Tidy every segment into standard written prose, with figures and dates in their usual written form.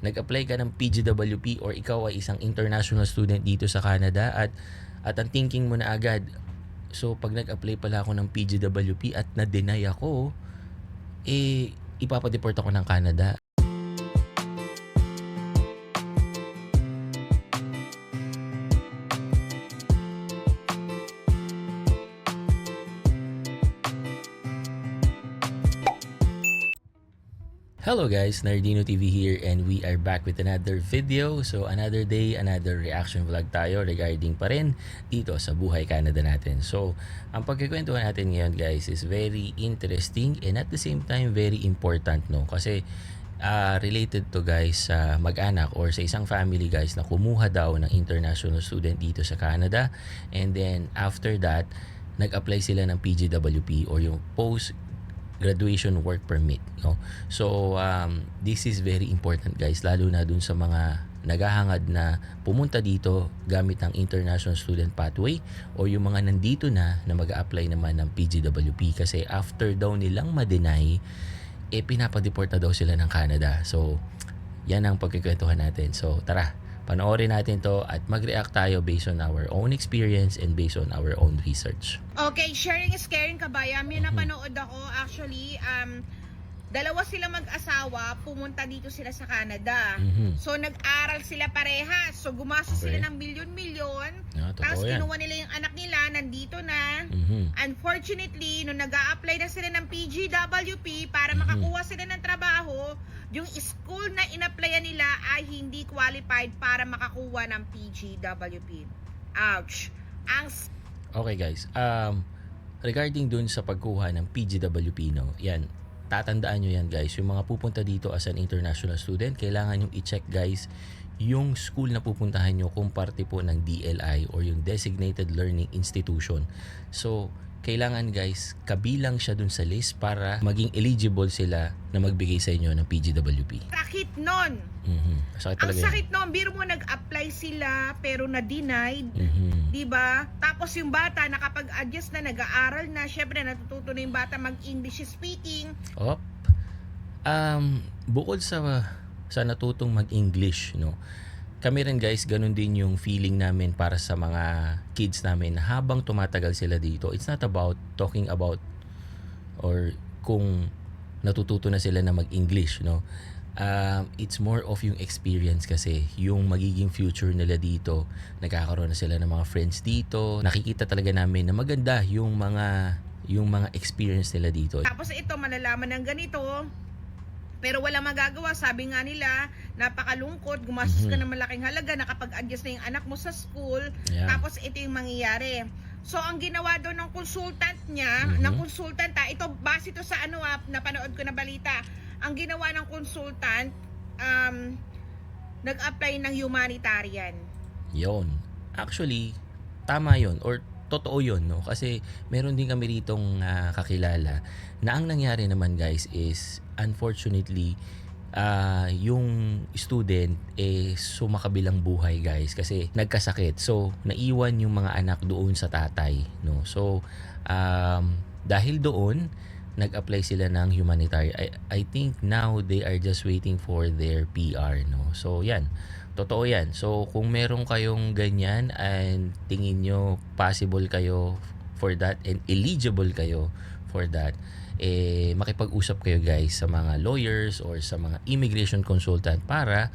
nag-apply ka ng PGWP or ikaw ay isang international student dito sa Canada at ang thinking mo na agad, so pag nag-apply pala ako ng PGWP at na-deny ako, ipapadeport ako ng Canada. Hello guys, Nardino TV here and we are back with another video. So another day, another reaction vlog tayo regarding pa rin dito sa buhay Canada natin. So ang pagkikwentuhan natin ngayon guys is very interesting and at the same time very important, no? Kasi related to guys sa mag-anak or sa isang family guys na kumuha daw ng international student dito sa Canada, and then after that nag-apply sila ng PGWP or yung post graduation work permit, no? So this is very important guys, lalo na dun sa mga naghahangad na pumunta dito gamit ang international student pathway o yung mga nandito na mag-a-apply naman ng PGWP, kasi after daw nilang ma-deny, pinapadeport na daw sila ng Canada. So yan ang pagkikwentuhan natin. So tara, panoorin natin to at mag-react tayo based on our own experience and based on our own research. Okay, sharing is caring, kabayan. May napanood ako actually, dalawa sila mag-asawa, pumunta dito sila sa Canada. So nag-aral sila parehas. So gumastos sila ng milyon-milyon. Tapos kinuha nila yung anak nila, nandito na. Unfortunately, nung nag-a-apply na sila ng PGWP para makakuha sila ng trabaho, yung school na in-applyan nila ay hindi qualified para makakuha ng PGWP. Ouch. Okay guys, regarding dun sa pagkuha ng PGWP, no, yan, tatandaan nyo yan guys, yung mga pupunta dito as an international student, kailangan yung i-check guys yung school na pupuntahan nyo kung parte po ng DLI or yung Designated Learning Institution. So kailangan guys, kabilang siya dun sa list para maging eligible sila na magbigay sa inyo ng PGWP. Sakit nun. Sakit Ang talaga sakit nun, biro mo nag-apply sila pero na-denied. Diba? Tapos yung bata nakapag-adjust na, nag-aaral na, syempre natututo na yung bata mag-English speaking. Bukod sa natutong mag-English, no, kami rin guys, ganun din yung feeling namin para sa mga kids namin na habang tumatagal sila dito, it's not about talking about or kung natututo na sila na mag-English, no. It's more of yung experience, kasi yung magiging future nila dito, nagkakaroon na sila ng mga friends dito, nakikita talaga namin na maganda yung mga experience nila dito. Tapos ito, malalaman ng ganito, pero wala magagawa. Sabi nga nila, napakalungkot, gumastos ka ng malaking halaga, nakapag-adjust na yung anak mo sa school, tapos ito yung mangyayari. So ang ginawa daw ng consultant niya, ito base to sa napanood ko na balita, ang ginawa ng consultant, nag-apply ng humanitarian. Yon. Actually, tama yon or totoo yon, no? Kasi meron din kami ritong kakilala na ang nangyari naman guys is unfortunately yung student sumakabilang buhay guys, kasi nagkasakit. So naiwan yung mga anak doon sa tatay, no? So dahil doon nag-apply sila ng humanitarian. I think now they are just waiting for their PR, no? So yan, totoo yan. So kung meron kayong ganyan and tingin nyo possible kayo for that and eligible kayo for that, makipag-usap kayo guys sa mga lawyers or sa mga immigration consultant para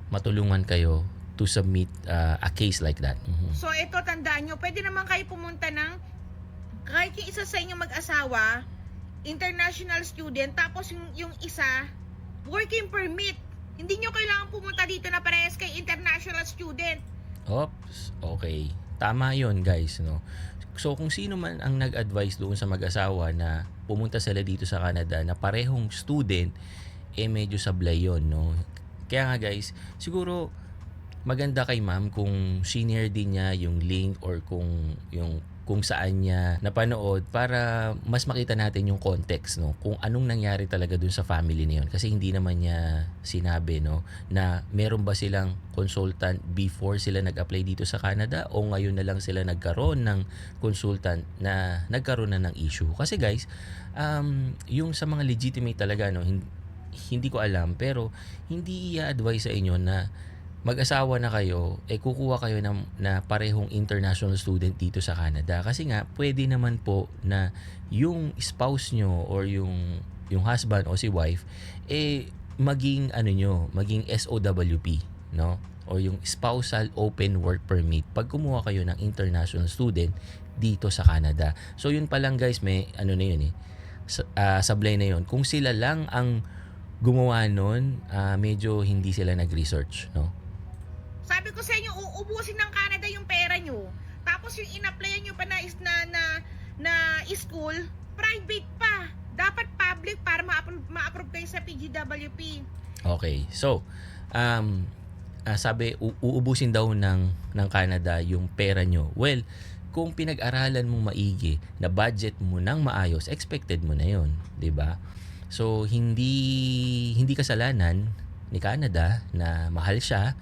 matulungan kayo to submit a case like that. So ito, tandaan nyo, pwede naman kayo pumunta ng kahit yung isa sa inyong mag-asawa, international student, tapos yung isa, working permit. Hindi nyo kailangan pumunta dito na parehas kay international student. Oops, okay. Tama yon guys, no? So kung sino man ang nag-advise doon sa mag-asawa na pumunta sila dito sa Canada na parehong student, medyo sablay yon, no? Kaya nga guys, siguro maganda kay ma'am kung senior din niya yung link or kung saan niya napanood para mas makita natin yung context, no, kung anong nangyari talaga dun sa family na yun, kasi hindi naman niya sinabi, no, na meron ba silang consultant before sila nag-apply dito sa Canada o ngayon na lang sila nagkaroon ng consultant na nagkaroon na ng issue. Kasi guys, yung sa mga legitimate talaga, no, hindi ko alam, pero hindi i-advise sa inyo na mag-asawa na kayo, kukuha kayo na parehong international student dito sa Canada. Kasi nga, pwede naman po na yung spouse nyo or yung husband o si wife, maging maging SOWP, no? O yung spousal open work permit pag kumuha kayo ng international student dito sa Canada. So yun pa lang guys, may yun sablay na yun. Kung sila lang ang gumawa nun, medyo hindi sila nag-research, no? Sabi ko sa inyo, uubusin ng Canada yung pera nyo. Tapos yung in-applyan nyo pa na school, private pa. Dapat public para ma-approve kayo sa PGWP. Okay. So, sabi, uubusin daw ng Canada yung pera nyo. Well, kung pinag-aralan mo maigi, na budget mo nang maayos, expected mo na yun. 'Di ba? So, hindi kasalanan ni Canada na mahal siya,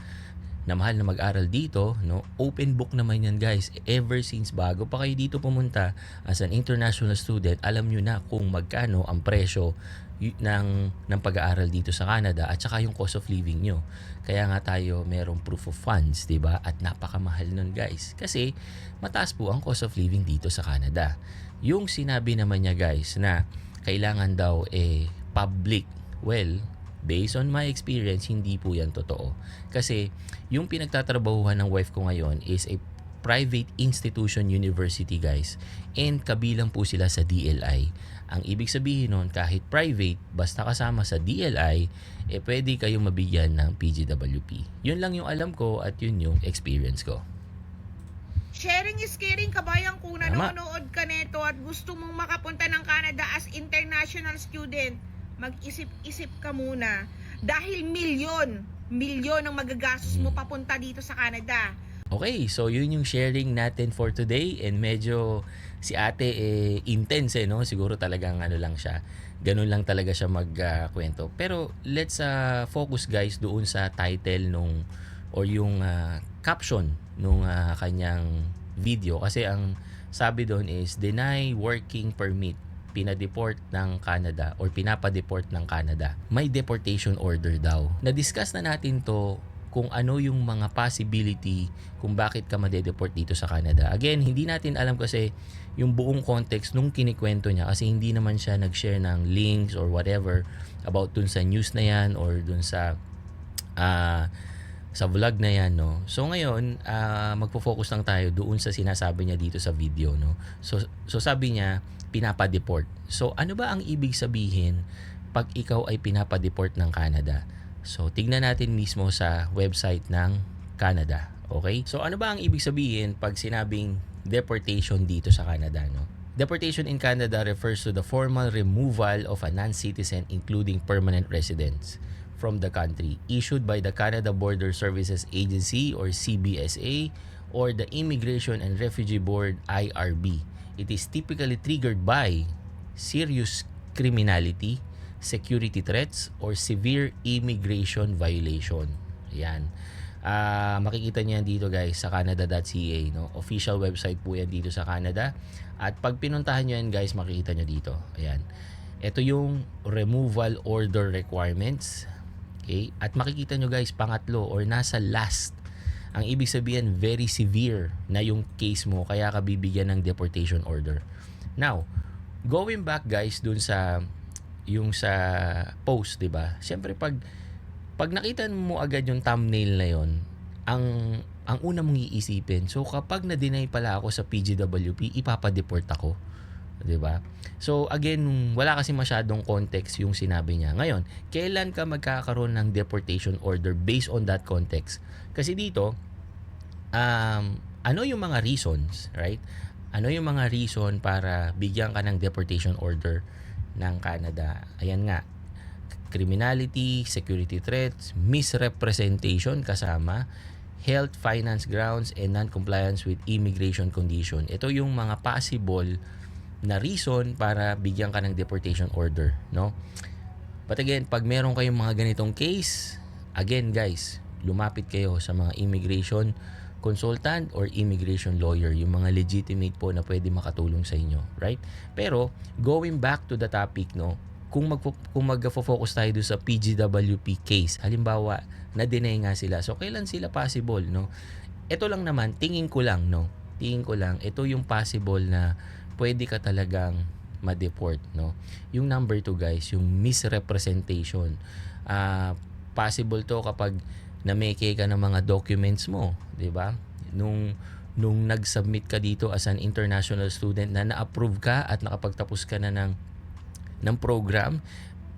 na mahal na mag-aral dito, no? Open book naman yan guys. Ever since bago pa kayo dito pumunta as an international student, alam nyo na kung magkano ang presyo ng pag-aaral dito sa Canada at saka yung cost of living nyo. Kaya nga tayo merong proof of funds, diba? At napakamahal nun guys. Kasi mataas po ang cost of living dito sa Canada. Yung sinabi naman niya guys na kailangan daw public, well, based on my experience, hindi po yan totoo. Kasi yung pinagtatrabahuhan ng wife ko ngayon is a private institution university guys. And kabilang po sila sa DLI. Ang ibig sabihin nun, kahit private, basta kasama sa DLI, pwede kayong mabigyan ng PGWP. Yun lang yung alam ko at yun yung experience ko. Sharing is caring, kabayan. Kung nanonood ka neto at gusto mong makapunta ng Canada as international student, mag-isip-isip ka muna. Dahil milyon ang magagastos mo papunta dito sa Canada. Okay, so yun yung sharing natin for today. And medyo si ate intense no? Siguro talagang lang siya. Ganun lang talaga siya magkwento. Pero let's focus guys doon sa title or yung caption nung kanyang video. Kasi ang sabi doon is deny working permit, pinadeport ng Canada or pinapadeport ng Canada. May deportation order daw. Na-discuss na natin to kung ano yung mga possibility kung bakit ka madedeport dito sa Canada. Again, hindi natin alam kasi yung buong context nung kinikwento niya kasi hindi naman siya nag-share ng links or whatever about dun sa news na yan or dun sa vlog na yan, no? So ngayon, magpo-focus lang tayo doon sa sinasabi niya dito sa video, no? So sabi niya, pinapadeport. So ano ba ang ibig sabihin pag ikaw ay pinapadeport ng Canada? So tignan natin mismo sa website ng Canada, okay? So ano ba ang ibig sabihin pag sinabing deportation dito sa Canada, no? Deportation in Canada refers to the formal removal of a non-citizen including permanent residents from the country issued by the Canada Border Services Agency or CBSA or the Immigration and Refugee Board IRB. It is typically triggered by serious criminality, security threats, or severe immigration violation. Ayan. Makikita niyo yan dito guys sa canada.ca, no? Official website po yan dito sa Canada. At pag pinuntahan niyo yan guys, makikita niyo dito. Ayan. Ito yung removal order requirements. Okay? At makikita nyo guys, pangatlo or nasa last. Ang ibig sabihin, very severe na yung case mo kaya ka bibigyan ng deportation order. Now, going back guys dun sa post, 'di ba? Siyempre pag nakita mo agad yung thumbnail na yon, ang una mong iisipin, so kapag na-deny pala ako sa PGWP, ipapadeport ako. 'Di ba? So again, wala kasi masyadong context yung sinabi niya. Ngayon, kailan ka magkakaroon ng deportation order based on that context? Kasi dito, ano yung mga reasons, right? Ano yung mga reason para bigyan ka ng deportation order ng Canada? Ayan nga, criminality, security threats, misrepresentation kasama, health, finance grounds, and non-compliance with immigration condition. Ito yung mga possible na reason para bigyan ka ng deportation order, no? But again, pag meron kayong mga ganitong case, again guys, lumapit kayo sa mga immigration consultant or immigration lawyer, yung mga legitimate po na pwede makatulong sa inyo, right? Pero going back to the topic, no, kung magfo-focus tayo doon sa PGWP case, halimbawa, na-deny nga sila. So, kailan sila possible, no? Ito lang naman, tingin ko lang, ito yung possible na pwede ka talagang ma-deport, no? Yung number 2, guys, yung misrepresentation. Possible to kapag na-make ka ng mga documents mo, 'di ba? Nung nag-submit ka dito as an international student na na-approve ka at nakapagtapos ka na ng program,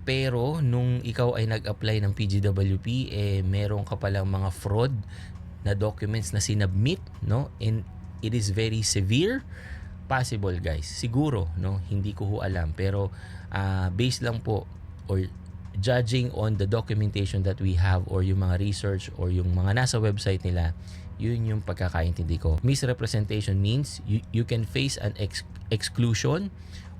pero nung ikaw ay nag-apply ng PGWP, meron ka palang mga fraud na documents na sinubmit, no? And it is very severe. Possible, guys. Siguro, no? Hindi ko ho alam, pero based lang po or judging on the documentation that we have or yung mga research or yung mga nasa website nila, yun yung pagkakaintindi ko. Misrepresentation means you can face an exclusion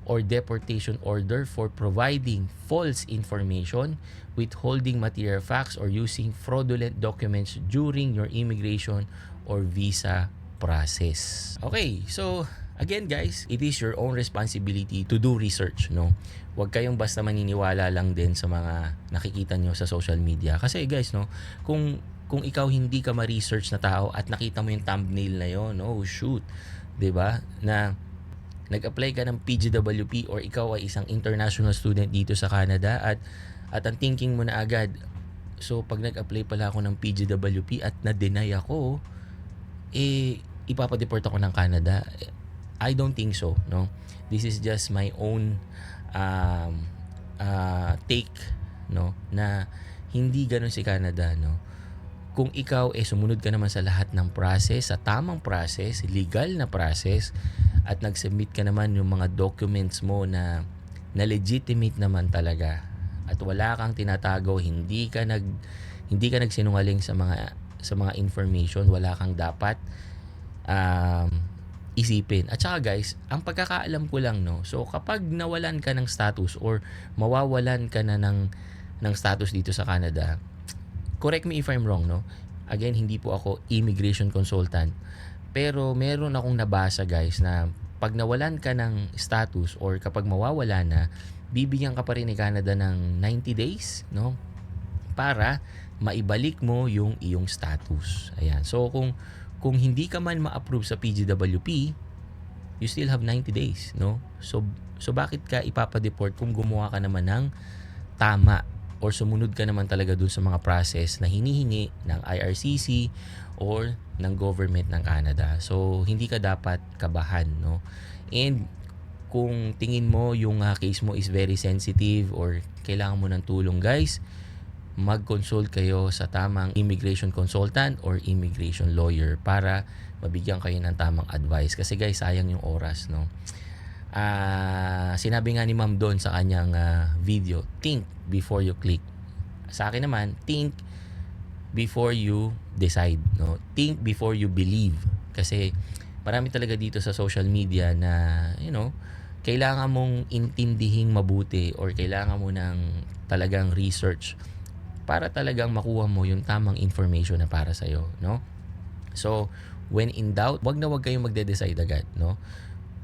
or deportation order for providing false information, withholding material facts, or using fraudulent documents during your immigration or visa process. Okay, so again, guys, it is your own responsibility to do research, no? Huwag kayong basta maniniwala lang din sa mga nakikita nyo sa social media. Kasi, guys, no, kung ikaw hindi ka ma-research na tao at nakita mo yung thumbnail na yon, oh shoot, 'di ba? Na nag-apply ka ng PGWP or ikaw ay isang international student dito sa Canada at ang thinking mo na agad, so pag nag-apply pala ako ng PGWP at na-deny ako, ipapadeport ako ng Canada. I don't think so, no? This is just my own take, no? Na hindi ganun si Canada, no? Kung ikaw sumunod ka naman sa lahat ng process, sa tamang process, legal na process, at nag-submit ka naman yung mga documents mo na legitimate naman talaga, at wala kang tinatago, hindi ka nagsinungaling sa mga information, wala kang dapat isipin. At saka, guys, ang pagkakaalam ko lang, no, so kapag nawalan ka ng status or mawawalan ka na ng status dito sa Canada, correct me if I'm wrong, no? Again, hindi po ako immigration consultant, pero meron akong nabasa, guys, na pag nawalan ka ng status or kapag mawawala na, bibigyan ka pa rin ni Canada ng 90 days, no? Para maibalik mo yung iyong status. Ayan. So kung hindi ka man ma-approve sa PGWP, you still have 90 days, no? So bakit ka ipapadeport kung gumawa ka naman ng tama or sumunod ka naman talaga dun sa mga process na hinihingi ng IRCC or ng government ng Canada? So hindi ka dapat kabahan, no? And kung tingin mo yung case mo is very sensitive or kailangan mo ng tulong, guys, mag-consult kayo sa tamang immigration consultant or immigration lawyer para mabigyan kayo ng tamang advice. Kasi, guys, sayang yung oras, no? Sinabi nga ni Ma'am doon sa kanyang video, think before you click. Sa akin naman, think before you decide, no? Think before you believe. Kasi marami talaga dito sa social media na, kailangan mong intindihing mabuti or kailangan mo ng talagang research para talagang makuha mo yung tamang information na para sa'yo, no? So, when in doubt, wag kayong magde-decide agad, no?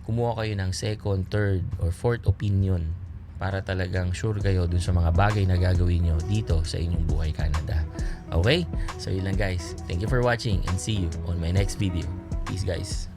Kumuha kayo ng second, third, or fourth opinion para talagang sure kayo dun sa mga bagay na gagawin nyo dito sa inyong buhay Canada. Okay? So, yun lang, guys. Thank you for watching and see you on my next video. Peace, guys.